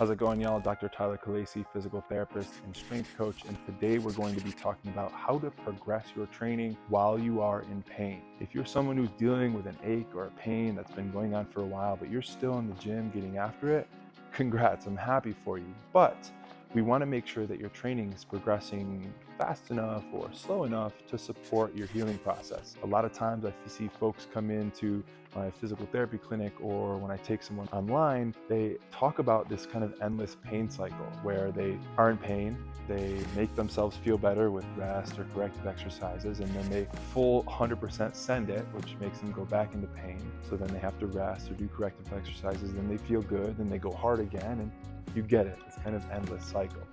How's it going, y'all? Dr. Tyler Khaleesi, physical therapist and strength coach, and today we're going to be talking about how to progress your training while you are in pain. If you're someone who's dealing with an ache or a pain that's been going on for a while, but you're still in the gym getting after it, congrats, I'm happy for you. But we want to make sure that your training is progressing fast enough or slow enough to support your healing process. A lot of times I see folks come into my physical therapy clinic, or when I take someone online, they talk about this kind of endless pain cycle where they are in pain, they make themselves feel better with rest or corrective exercises, and then they full 100% send it, which makes them go back into pain. So then they have to rest or do corrective exercises, then they feel good, then they go hard again, and you get it. It's kind of endless cycle.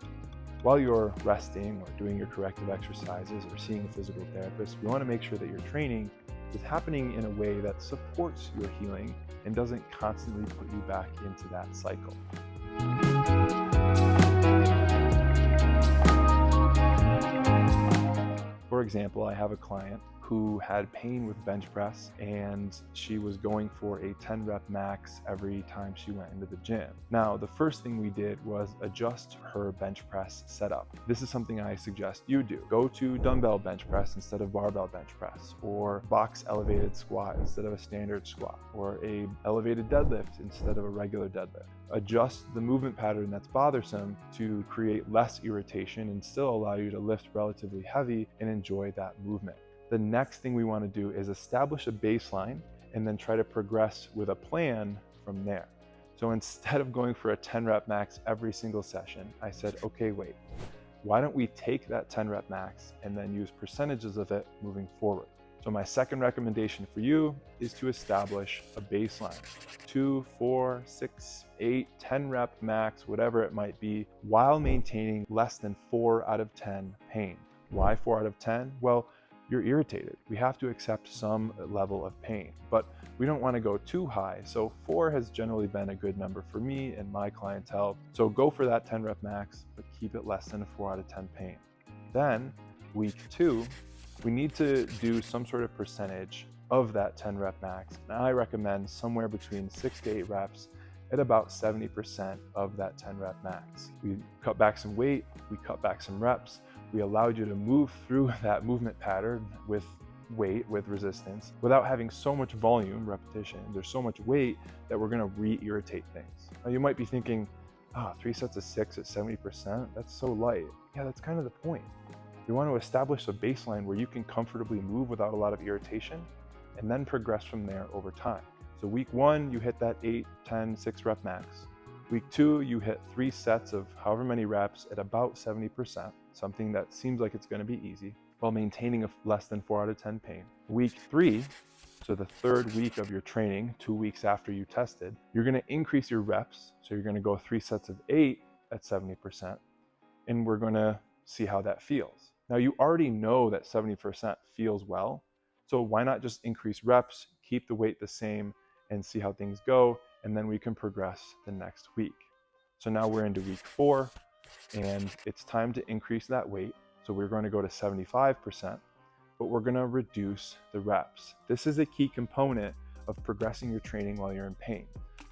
While you're resting or doing your corrective exercises or seeing a physical therapist, we want to make sure that your training is happening in a way that supports your healing and doesn't constantly put you back into that cycle. For example, I have a client who had pain with bench press, and she was going for a 10 rep max every time she went into the gym. Now, the first thing we did was adjust her bench press setup. This is something I suggest you do. Go to dumbbell bench press instead of barbell bench press, or box elevated squat instead of a standard squat, or a elevated deadlift instead of a regular deadlift. Adjust the movement pattern that's bothersome to create less irritation and still allow you to lift relatively heavy and enjoy that movement. The next thing we want to do is establish a baseline and then try to progress with a plan from there. So instead of going for a 10 rep max every single session, I said, okay, wait, why don't we take that 10 rep max and then use percentages of it moving forward? So my second recommendation for you is to establish a baseline, 2, 4, 6, 8, 10 rep max, whatever it might be, while maintaining less than 4 out of 10 pain. Why 4 out of 10? Well, you're irritated. We have to accept some level of pain, but we don't want to go too high. So 4 has generally been a good number for me and my clientele. So go for that 10 rep max, but keep it less than a 4 out of 10 pain. Then week 2, we need to do some sort of percentage of that 10 rep max. And I recommend somewhere between 6 to 8 reps at about 70% of that 10 rep max. We cut back some weight, we cut back some reps, we allowed you to move through that movement pattern with weight, with resistance, without having so much volume, repetition. There's so much weight that we're gonna re-irritate things. Now you might be thinking, 3 sets of 6 at 70%, that's so light. Yeah, that's kind of the point. We want to establish a baseline where you can comfortably move without a lot of irritation and then progress from there over time. So week 1, you hit that 8, 10, 6 rep max. Week 2, you hit 3 sets of however many reps at about 70%, something that seems like it's going to be easy, while maintaining a less than 4 out of 10 pain. Week 3, so the third week of your training, 2 weeks after you tested, you're going to increase your reps. So you're going to go 3 sets of 8 at 70%, and we're going to see how that feels. Now you already know that 70% feels well, so why not just increase reps, keep the weight the same, and see how things go, and then we can progress the next week. So now we're into week 4, and it's time to increase that weight. So we're going to go to 75%, but we're going to reduce the reps. This is a key component of progressing your training while you're in pain.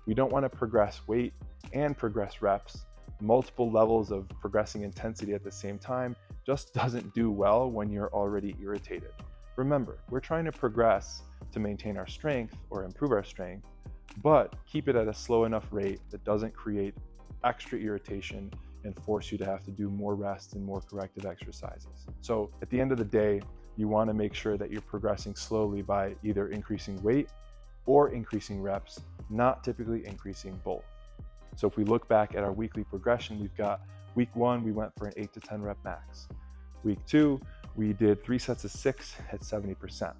We don't want to progress weight and progress reps. Multiple levels of progressing intensity at the same time just doesn't do well when you're already irritated. Remember, we're trying to progress to maintain our strength or improve our strength, but keep it at a slow enough rate that doesn't create extra irritation and force you to have to do more rest and more corrective exercises. So at the end of the day, you want to make sure that you're progressing slowly by either increasing weight or increasing reps, not typically increasing both. So if we look back at our weekly progression, we've got week 1, we went for an 8 to 10 rep max. Week 2, we did 3 sets of 6 at 70%.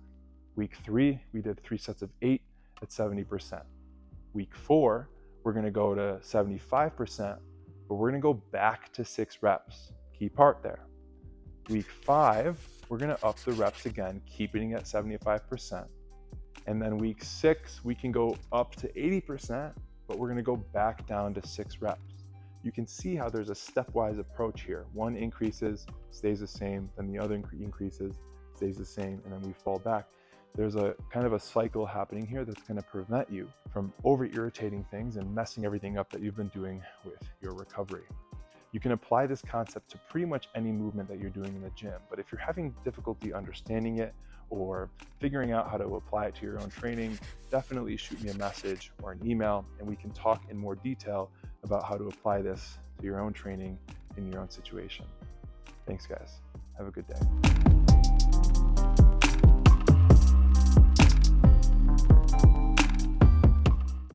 Week 3, we did 3 sets of 8 at 70%. Week 4, we're going to go to 75%, but we're going to go back to 6 reps. Key part there. Week 5, we're going to up the reps again, keeping it at 75%. And then week 6, we can go up to 80%, but we're going to go back down to 6 reps. You can see how there's a stepwise approach here. One increases, stays the same, then the other increases, stays the same, and then we fall back. There's a kind of a cycle happening here that's going to prevent you from over irritating things and messing everything up that you've been doing with your recovery. You can apply this concept to pretty much any movement that you're doing in the gym, but if you're having difficulty understanding it or figuring out how to apply it to your own training, definitely shoot me a message or an email and we can talk in more detail about how to apply this to your own training in your own situation. Thanks, guys. Have a good day.